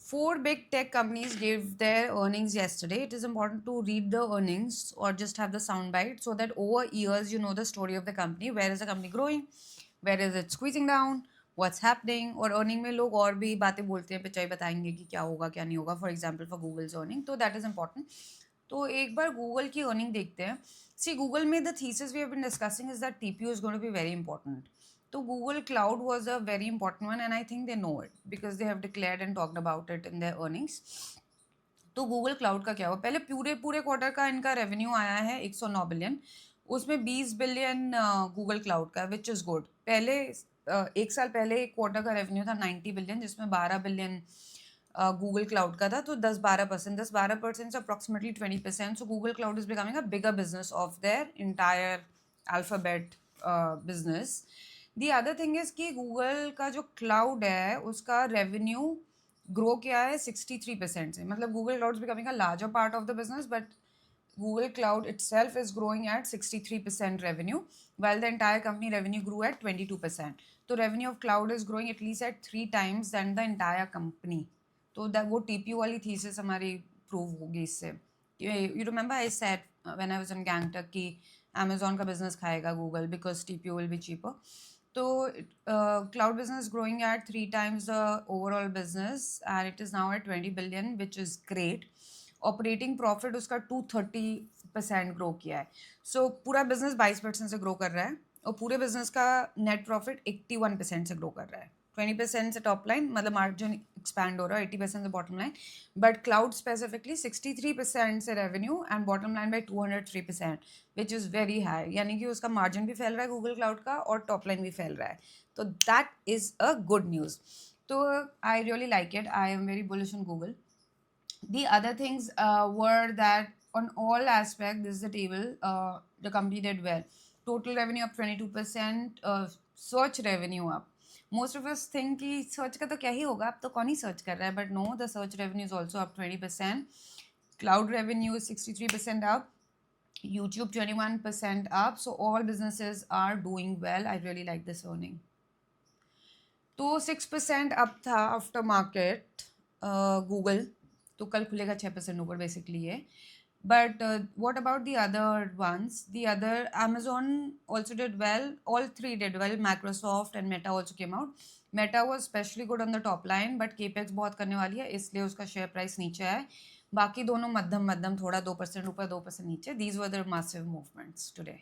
Four big tech companies gave their earnings yesterday. It is important to read the earnings or just have the soundbite so that over years you know the story of the company. Where is the company growing? Where is it squeezing down? What's happening? और earning में लोग और भी बातें बोलते हैं, पिचाई बताएंगे कि क्या होगा क्या नहीं होगा. For example, for Google's earning, तो that is important. तो एक बार Google की earning देखते हैं. See, Google में the thesis we have been discussing is that TPU is going to be very important. So Google Cloud was a very important one, and I think they know it because they have declared and talked about it in their earnings. तो Google cloud का क्या हुआ? पहले पूरे पूरे quarter का इनका revenue आया है 109 बिलियन. उसमें 20 बिलियन गूगल क्लाउड का, विच इज़ गुड. पहले एक साल पहले एक क्वार्टर का रेवेन्यू था 90 बिलियन, जिसमें 12 बिलियन गूगल क्लाउड का था. तो 10-12% approximately 20%. So Google cloud is becoming a bigger business of their entire alphabet business. The other thing is कि गूगल का जो क्लाउड है उसका रेवेन्यू ग्रो किया है 63% से. मतलब Google cloud is becoming a larger part of the business, but Google Cloud itself is growing at 63% revenue, while the entire company revenue grew at 22%. So revenue of cloud is growing at least at 3 times than the entire company. तो वो TPU वाली thesis हमारी prove होगी इससे. You remember I said when I was in Gangtok कि Amazon का business खाएगा Google because TPU will be cheaper. So cloud business growing at 3 times the overall business, and it is now at 20 billion, which is great. Operating profit उसका 230% grow किया है. सो पूरा business 22% से grow कर रहा है और पूरे बिजनेस का नेट प्रॉफिट 81% से ग्रो कर रहा है. 20% से टॉप लाइन, मतलब मार्जिन एक्सपैंड हो रहा है, 80% से bottom line. But cloud specifically 63% से revenue and bottom line by 203%, which is very high. यानी कि उसका मार्जिन भी फैल रहा है गूगल क्लाउड का और टॉप लाइन भी फैल रहा है. तो that is a good news. तो I really like it. I am very bullish on Google. The other things were that on all aspects, this is the table, the company did well. Total revenue up 22%, search revenue up. Most of us think कि search का तो क्या ही होगा, अब तो कौन ही search कर रहा है, but no, the search revenue is also up 20%. Cloud revenue is 63% up. YouTube 21% up. So all businesses are doing well. I really like this earning. तो 6% अप था आफ्टर मार्केट गूगल. तो कल खुलेगा 6% ऊपर बेसिकली ये. But what about the other ones? The other, Amazon also did well. All three did well. Microsoft and Meta also came out. Meta was especially good on the top line, but capex बहुत करने वाली है इसलिए उसका share price नीचे है. बाकी दोनों मध्यम मध्यम, थोड़ा 2% ऊपर 2% नीचे. These were the massive movements today.